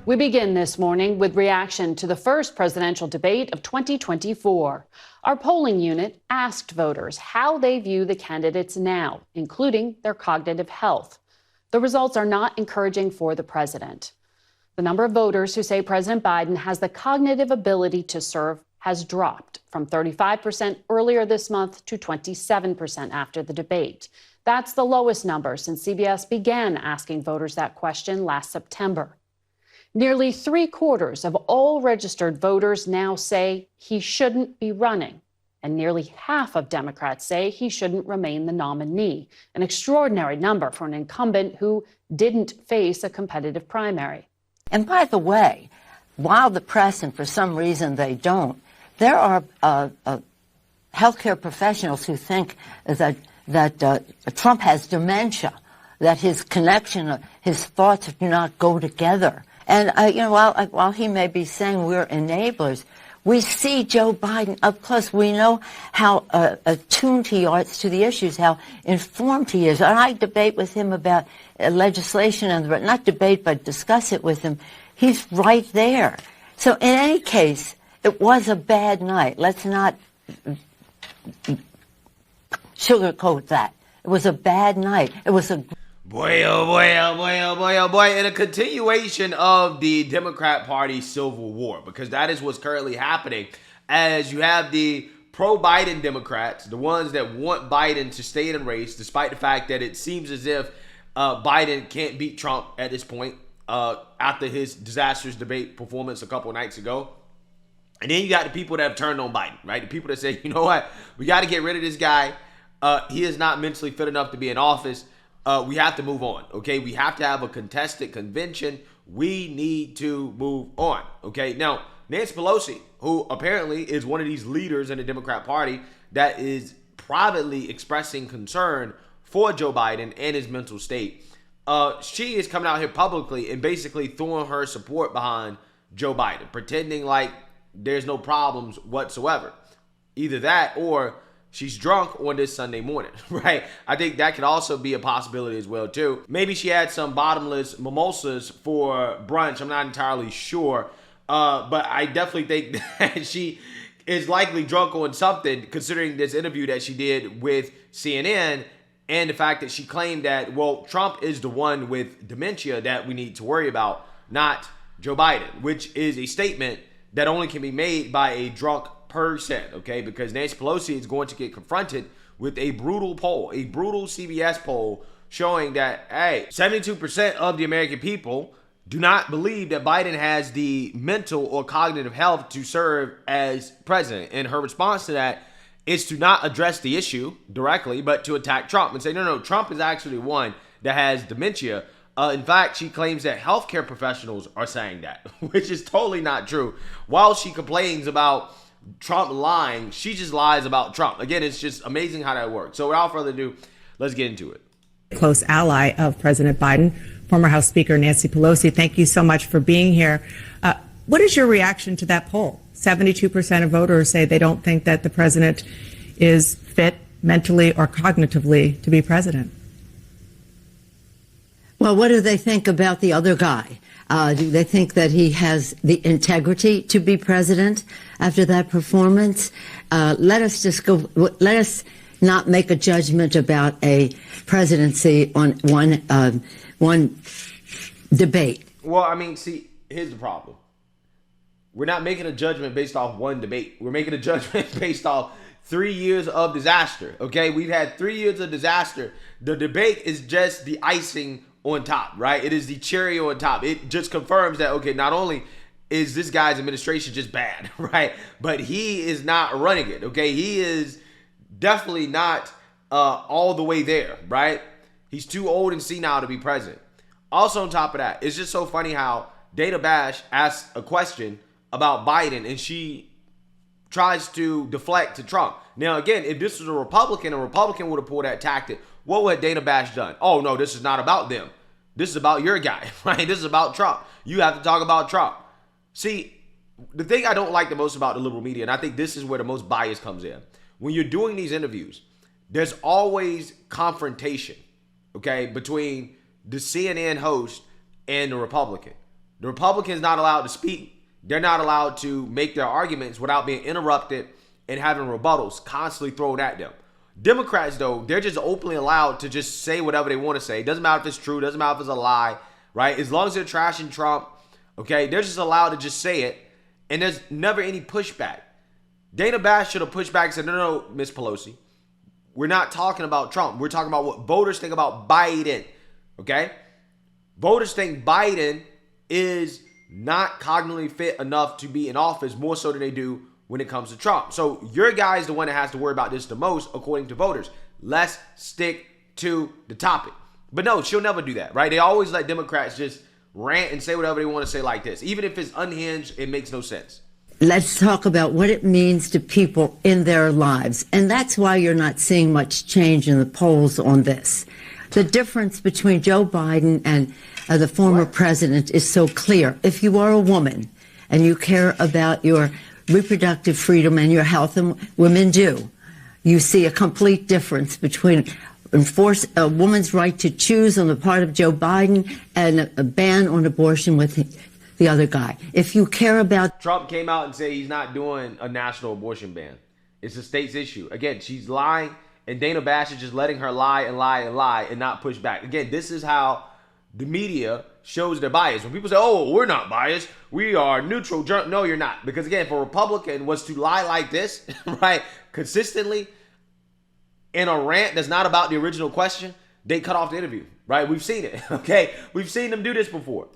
We begin this morning with reaction to the first presidential debate of 2024. Our polling unit asked voters how they view the candidates now, including their cognitive health. The results are not encouraging for the president. The number of voters who say President Biden has the cognitive ability to serve has dropped from 35% earlier this month to 27% after the debate. That's the lowest number since CBS began asking voters that question last September. Nearly 3/4 of all registered voters now say he shouldn't be running, and nearly half of Democrats say he shouldn't remain the nominee, an extraordinary number for an incumbent who didn't face a competitive primary. And by the way, while the press, and for some reason they don't, there are healthcare professionals who think that Trump has dementia, that his connection, his thoughts do not go together. And, while he may be saying we're enablers, we see Joe Biden up close. We know how attuned he is to the issues, how informed he is. And I debate with him about legislation, and not debate, but discuss it with him. He's right there. So in any case, it was a bad night. Let's not sugarcoat that. It was a bad night. It was a... Boy, oh boy, oh boy, oh boy, oh boy. In a continuation of the Democrat Party civil war, because that is what's currently happening, as you have the pro-Biden Democrats, the ones that want Biden to stay in the race, despite the fact that it seems as if Biden can't beat Trump at this point after his disastrous debate performance a couple of nights ago. And then you got the people that have turned on Biden, right? The people that say, you know what, we got to get rid of this guy. He is not mentally fit enough to be in office. We have to move on, okay? We have to have a contested convention. We need to move on, okay? Now, Nancy Pelosi, who apparently is one of these leaders in the Democrat Party that is privately expressing concern for Joe Biden and his mental state, she is coming out here publicly and basically throwing her support behind Joe Biden, pretending like there's no problems whatsoever. Either that or she's drunk on this Sunday morning, right? I think that could also be a possibility as well, too. Maybe she had some bottomless mimosas for brunch. I'm not entirely sure. But I definitely think that she is likely drunk on something, considering this interview that she did with CNN and the fact that she claimed that, well, Trump is the one with dementia that we need to worry about, not Joe Biden, which is a statement that only can be made by a drunk person, okay? Because Nancy Pelosi is going to get confronted with a brutal poll, a brutal CBS poll showing that, hey, 72% of the American people do not believe that Biden has the mental or cognitive health to serve as president. And her response to that is to not address the issue directly, but to attack Trump and say, no, Trump is actually one that has dementia. In fact, she claims that healthcare professionals are saying that, which is totally not true. While she complains about Trump lying, she just lies about Trump. Again, it's just amazing how that works. So without further ado, let's get into it. Close ally of President Biden, former House Speaker Nancy Pelosi, thank you so much for being here. What is your reaction to that poll? 72% of voters say they don't think that the president is fit mentally or cognitively to be president. Well, what do they think about the other guy? Do they think that he has the integrity to be president after that performance? Let us not make a judgment about a presidency on one debate. Well, I mean, see, here's the problem. We're not making a judgment based off one debate. We're making a judgment based off 3 years of disaster, okay? We've had 3 years of disaster. The debate is just the icing on top, right? It is the cherry on top. It just confirms that, okay, not only is this guy's administration just bad, right? But he is not running it, okay? He is definitely not all the way there, right? He's too old and senile to be president. Also on top of that, it's just so funny how Dana Bash asked a question about Biden and she tries to deflect to Trump. Now, again, if this was a Republican would have pulled that tactic. What would Dana Bash done? Oh, no, this is not about them. This is about your guy, right? This is about Trump. You have to talk about Trump. See, the thing I don't like the most about the liberal media, and I think this is where the most bias comes in, when you're doing these interviews, there's always confrontation, okay, between the CNN host and the Republican. The Republicans not allowed to speak. They're not allowed to make their arguments without being interrupted and having rebuttals constantly thrown at them. Democrats, though, they're just openly allowed to just say whatever they want to say. It doesn't matter if it's true. Doesn't matter if it's a lie, right? As long as they're trashing Trump, okay, they're just allowed to just say it, and there's never any pushback. Dana Bash should have pushed back and said, no, Miss Pelosi, we're not talking about Trump. We're talking about what voters think about Biden, okay? Voters think Biden is not cognitively fit enough to be in office more so than they do when it comes to Trump. So your guy is the one that has to worry about this the most, according to voters. Let's stick to the topic. But no, she'll never do that, right? They always let Democrats just rant and say whatever they want to say like this. Even if it's unhinged, it makes no sense. Let's talk about what it means to people in their lives. And that's why you're not seeing much change in the polls on this. The difference between Joe Biden and the former president is so clear. If you are a woman and you care about your reproductive freedom and your health, and women do, you see a complete difference between enforce a woman's right to choose on the part of Joe Biden and a ban on abortion with the other guy. If you care about... Trump came out and said he's not doing a national abortion ban. It's a state's issue. Again, she's lying, and Dana Bash is just letting her lie and lie and lie and not push back. Again, this is how the media shows their bias. When people say, oh, we're not biased, we are neutral. No, you're not. Because again, if a Republican was to lie like this, right, consistently in a rant that's not about the original question, they cut off the interview, right? We've seen it, okay? We've seen them do this before.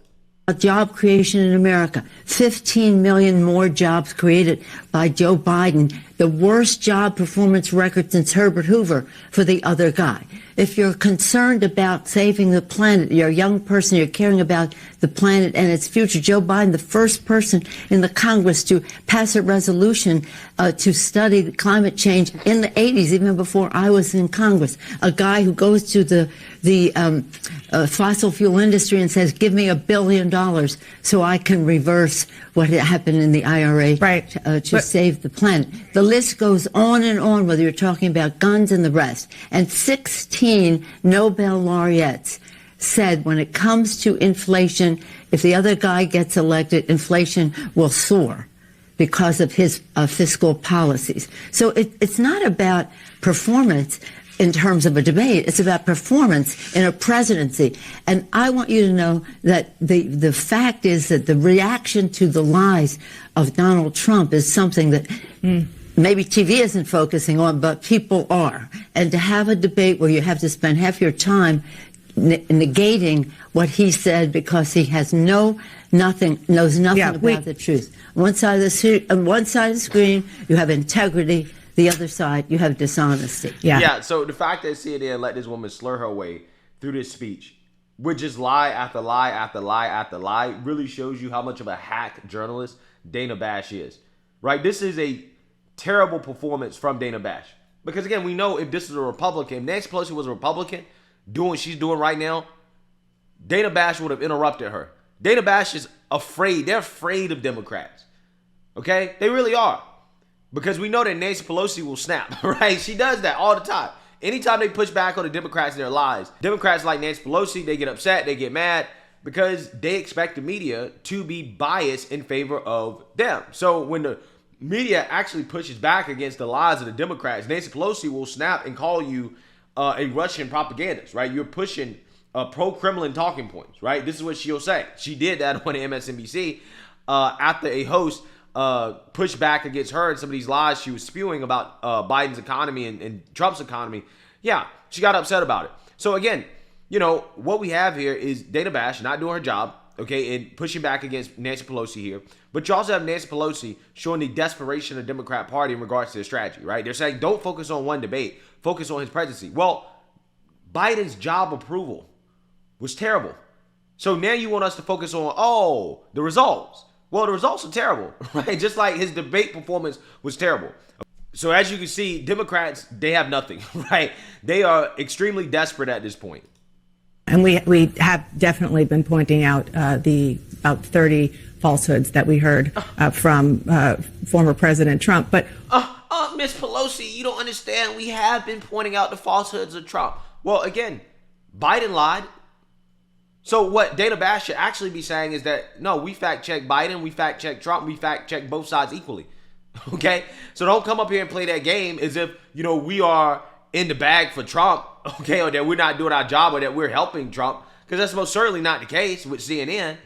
Job creation in America, 15 million more jobs created by Joe Biden, the worst job performance record since Herbert Hoover for the other guy. If you're concerned about saving the planet, you're a young person, you're caring about the planet and its future, Joe Biden, the first person in the Congress to pass a resolution to study climate change in the 80s, even before I was in Congress, a guy who goes to the fossil fuel industry and says, give me $1 billion so I can reverse what happened in the IRA to save the planet. The list goes on and on, whether you're talking about guns and the rest. And 16 Nobel laureates said when it comes to inflation, if the other guy gets elected, inflation will soar because of his fiscal policies. So it's not about performance in terms of a debate. It's about performance in a presidency. And I want you to know that the fact is that the reaction to the lies of Donald Trump is something that maybe TV isn't focusing on, but people are. And to have a debate where you have to spend half your time negating what he said because he has knows nothing about the truth. On one side of the screen, you have integrity. The other side, you have dishonesty. Yeah, so the fact that CNN let this woman slur her way through this speech with just lie after lie after lie after lie really shows you how much of a hack journalist Dana Bash is, right? This is a terrible performance from Dana Bash. Because again, we know if this is a Republican, if Nancy Pelosi was a Republican doing what she's doing right now, Dana Bash would have interrupted her. Dana Bash is afraid. They're afraid of Democrats. Okay? They really are. Because we know that Nancy Pelosi will snap, right? She does that all the time. Anytime they push back on the Democrats and their lies, Democrats like Nancy Pelosi, they get upset, they get mad because they expect the media to be biased in favor of them. So when the media actually pushes back against the lies of the Democrats, Nancy Pelosi will snap and call you a Russian propagandist, right? You're pushing pro-Kremlin talking points, right? This is what she'll say. She did that on MSNBC after a host pushed back against her and some of these lies she was spewing about Biden's economy and Trump's economy. Yeah, she got upset about it. So again, you know, what we have here is Dana Bash not doing her job, okay, and pushing back against Nancy Pelosi here. But you also have Nancy Pelosi showing the desperation of the Democrat Party in regards to their strategy, right? They're saying, don't focus on one debate, focus on his presidency. Well, Biden's job approval was terrible. So now you want us to focus on, the results. Well, the results are terrible, right? Just like his debate performance was terrible. So as you can see, Democrats, they have nothing, right? They are extremely desperate at this point. And we have definitely been pointing out the about 30 falsehoods that we heard from former President Trump. But Miss Pelosi, you don't understand. We have been pointing out the falsehoods of Trump. Well, again, Biden lied. So what Dana Bash should actually be saying is that, no, we fact check Biden, we fact check Trump, we fact check both sides equally. Okay? So don't come up here and play that game as if, we are in the bag for Trump, okay, or that we're not doing our job or that we're helping Trump, because that's most certainly not the case with CNN.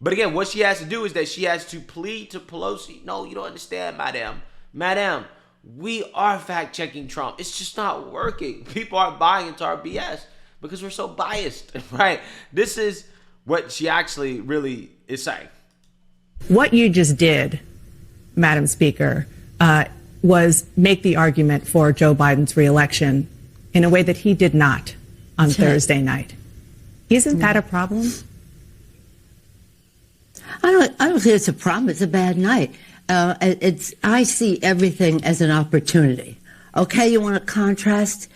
But again, what she has to do is that she has to plead to Pelosi. No, you don't understand, Madam, we are fact checking Trump. It's just not working. People aren't buying into our BS because we're so biased, right? This is what she actually really is saying. What you just did, Madam Speaker, was make the argument for Joe Biden's reelection in a way that he did not on Thursday night. Isn't that a problem? I don't think it's a problem. It's a bad night. I see everything as an opportunity. Okay, you want to contrast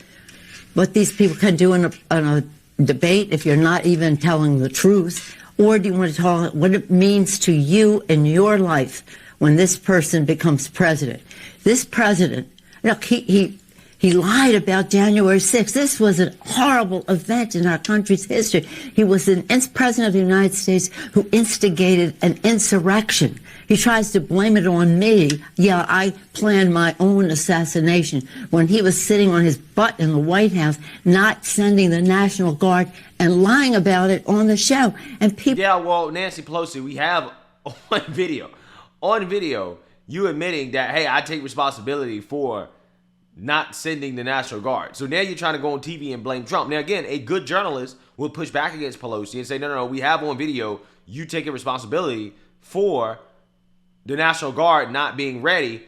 what these people can do in a debate if you're not even telling the truth, or do you want to talk what it means to you in your life when this person becomes president? This president, look, he lied about January 6th. This was a horrible event in our country's history. He was the president of the United States who instigated an insurrection. He tries to blame it on me. Yeah, I planned my own assassination when he was sitting on his butt in the White House, not sending the National Guard and lying about it on the show. And people. Yeah, well, Nancy Pelosi, we have on video, you admitting that, hey, I take responsibility for not sending the National Guard. So now you're trying to go on TV and blame Trump. Now, again, a good journalist will push back against Pelosi and say, no, we have on video, you taking responsibility for the National Guard not being ready.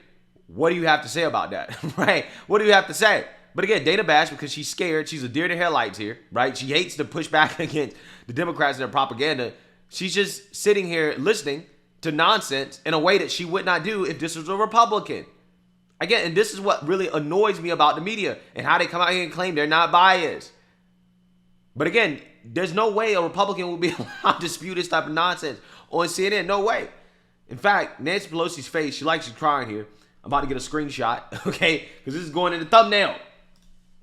What do you have to say about that, right? What do you have to say? But again, Dana Bash, because she's scared, she's a deer to headlights here, right? She hates to push back against the Democrats and their propaganda. She's just sitting here listening to nonsense in a way that she would not do if this was a Republican. Again, and this is what really annoys me about the media and how they come out here and claim they're not biased. But again, there's no way a Republican will be allowed to spew this type of nonsense on CNN. No way. In fact, Nancy Pelosi's face, she likes she's crying here. I'm about to get a screenshot, okay? Because this is going in the thumbnail.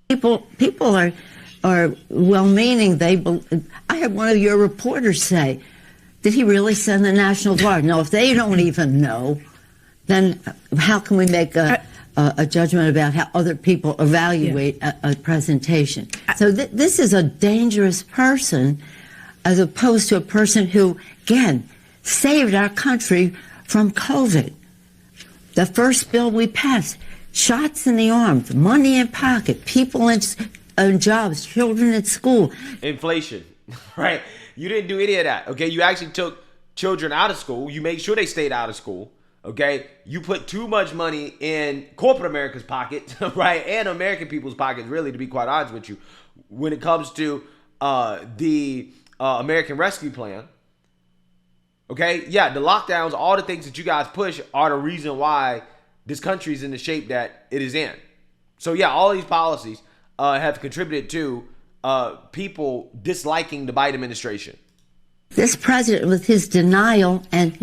People are well-meaning. I had one of your reporters say, did he really send the National Guard? No, if they don't even know, then how can we make a judgment about how other people evaluate a presentation? So this is a dangerous person as opposed to a person who, again, saved our country from COVID. The first bill we passed, shots in the arm, money in pocket, people in jobs, children at school. Inflation, right? You didn't do any of that, okay? You actually took children out of school. You made sure they stayed out of school. Okay, you put too much money in corporate America's pocket, right, and American people's pockets, really, to be quite honest with you, when it comes to the American Rescue Plan. Okay, yeah, the lockdowns, all the things that you guys push are the reason why this country is in the shape that it is in. So yeah, all these policies have contributed to people disliking the Biden administration. This president, with his denial and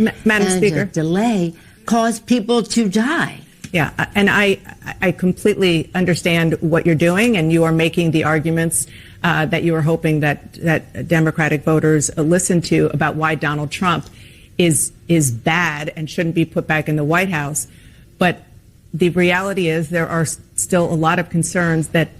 delay, caused people to die. Yeah, and I completely understand what you're doing, and you are making the arguments that you are hoping that Democratic voters listen to about why Donald Trump is bad and shouldn't be put back in the White House. But the reality is there are still a lot of concerns that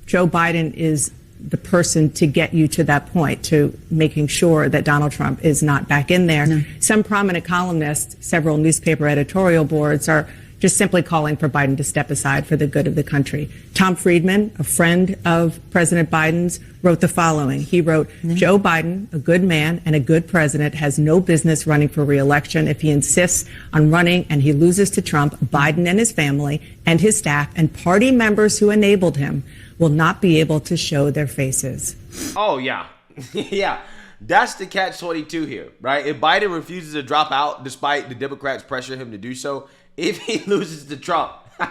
Joe Biden is the person to get you to that point, to making sure that Donald Trump is not back in there. No. Some prominent columnists, several newspaper editorial boards are just simply calling for Biden to step aside for the good of the country. Tom Friedman, a friend of President Biden's, wrote the following. He wrote, Joe Biden, a good man and a good president, has no business running for re-election. If he insists on running and he loses to Trump, Biden and his family and his staff and party members who enabled him will not be able to show their faces. Oh, yeah. Yeah. That's the catch-22 here, right? If Biden refuses to drop out despite the Democrats pressuring him to do so, if he loses to Trump, I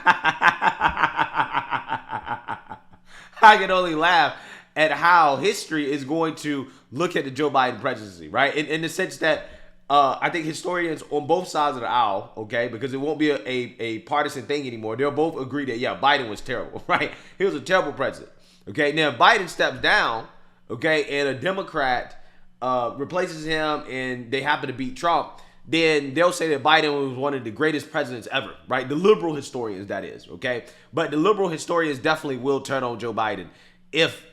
can only laugh at how history is going to look at the Joe Biden presidency, right? In the sense that I think historians on both sides of the aisle, okay, because it won't be a partisan thing anymore, they'll both agree that, yeah, Biden was terrible, right? He was a terrible president, okay? Now, if Biden steps down, okay, and a Democrat replaces him and they happen to beat Trump, then they'll say that Biden was one of the greatest presidents ever, right? The liberal historians, that is, okay? But the liberal historians definitely will turn on Joe Biden if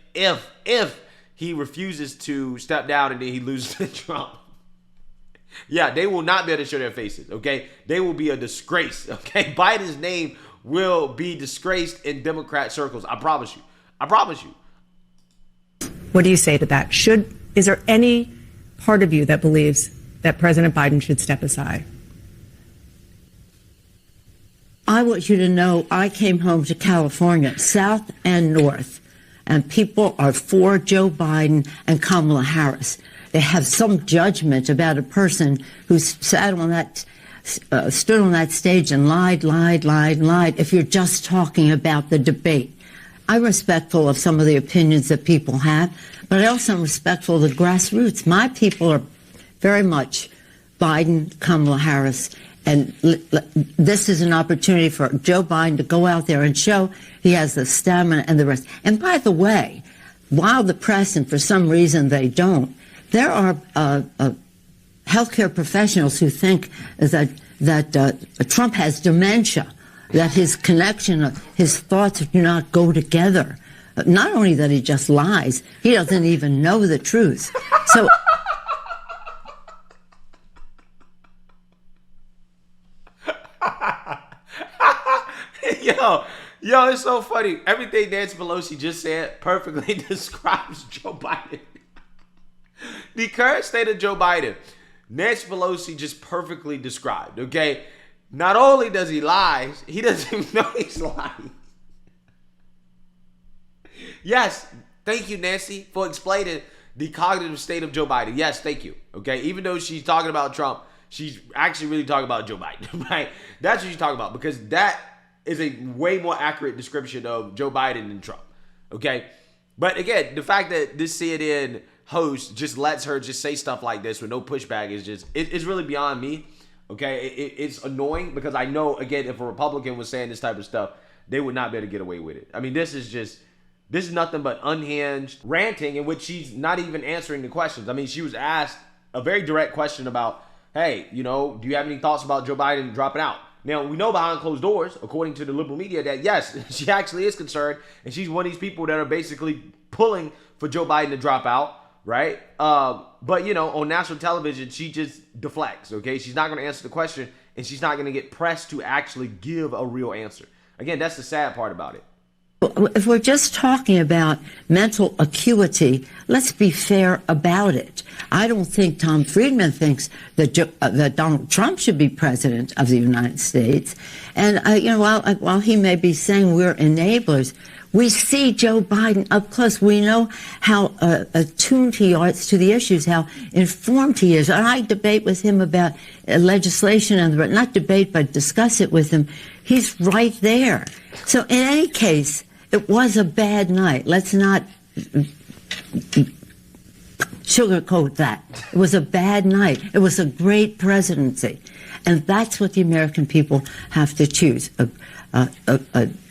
he refuses to step down and then he loses to Trump. Yeah, they will not be able to show their faces, okay? They will be a disgrace, okay? Biden's name will be disgraced in Democrat circles. I promise you. I promise you. What do you say to that? Is there any part of you that believes that President Biden should step aside? I want you to know I came home to California, South and North, and people are for Joe Biden and Kamala Harris. They have some judgment about a person who stood on that stage and lied. If you're just talking about the debate, I'm respectful of some of the opinions that people have, but I also am respectful of the grassroots. My people are very much Biden, Kamala Harris, and this is an opportunity for Joe Biden to go out there and show he has the stamina and the rest. And by the way, while the press, and for some reason they don't, there are healthcare professionals who think that Trump has dementia, that his his thoughts do not go together. Not only that he just lies, he doesn't even know the truth. So. Yo, it's so funny. Everything Nancy Pelosi just said perfectly describes Joe Biden. The current state of Joe Biden, Nancy Pelosi just perfectly described, okay? Not only does he lie, he doesn't even know he's lying. Yes, thank you, Nancy, for explaining the cognitive state of Joe Biden. Yes, thank you, okay? Even though she's talking about Trump, she's actually really talking about Joe Biden, right? That's what she's talking about, because that is a way more accurate description of Joe Biden than Trump, okay? But again, the fact that this CNN host just lets her just say stuff like this with no pushback is just, it's really beyond me, okay? It's annoying because I know, again, if a Republican was saying this type of stuff, they would not be able to get away with it. I mean, this is nothing but unhinged ranting in which she's not even answering the questions. I mean, she was asked a very direct question about, hey, do you have any thoughts about Joe Biden dropping out? Now, we know behind closed doors, according to the liberal media, that yes, she actually is concerned, and she's one of these people that are basically pulling for Joe Biden to drop out, right? But, on national television, she just deflects, okay? She's not going to answer the question, and she's not going to get pressed to actually give a real answer. Again, that's the sad part about it. If we're just talking about mental acuity, let's be fair about it. I don't think Tom Friedman thinks that Donald Trump should be president of the United States. And, while he may be saying we're enablers, we see Joe Biden up close. We know how attuned he is to the issues, how informed he is. And I debate with him about legislation, and not debate, but discuss it with him. He's right there. So in any case, it was a bad night. Let's not sugarcoat that. It was a bad night. It was a great presidency. And that's what the American people have to choose. A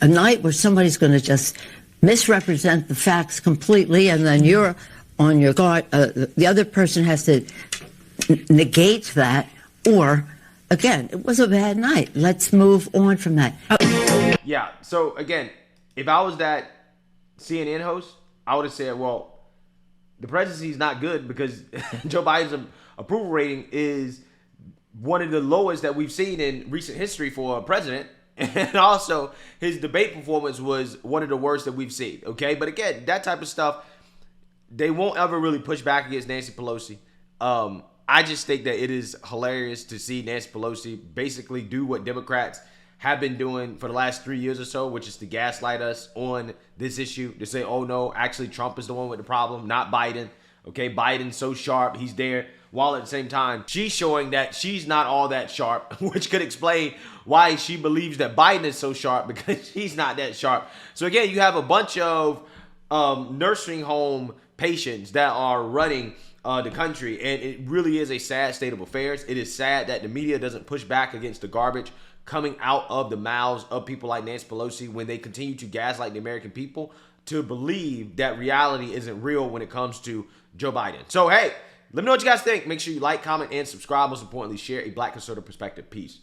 night where somebody's going to just misrepresent the facts completely, and then you're on your guard. The other person has to negate that. Or, again, it was a bad night. Let's move on from that. Yeah, so again, if I was that CNN host, I would have said, well, the presidency is not good because Joe Biden's approval rating is one of the lowest that we've seen in recent history for a president. And also, his debate performance was one of the worst that we've seen, okay? But again, that type of stuff, they won't ever really push back against Nancy Pelosi. I just think that it is hilarious to see Nancy Pelosi basically do what Democrats have been doing for the last 3 years or so, which is to gaslight us on this issue, to say, oh no, actually Trump is the one with the problem, not Biden. Okay, Biden's so sharp, he's there. While at the same time, she's showing that she's not all that sharp, which could explain why she believes that Biden is so sharp, because she's not that sharp. So again, you have a bunch of nursing home patients that are running the country, and it really is a sad state of affairs. It is sad that the media doesn't push back against the garbage coming out of the mouths of people like Nancy Pelosi when they continue to gaslight the American people to believe that reality isn't real when it comes to Joe Biden. So, hey, Let me know what you guys think. Make sure you like, comment, and subscribe. Most importantly, share a Black conservative perspective. Peace.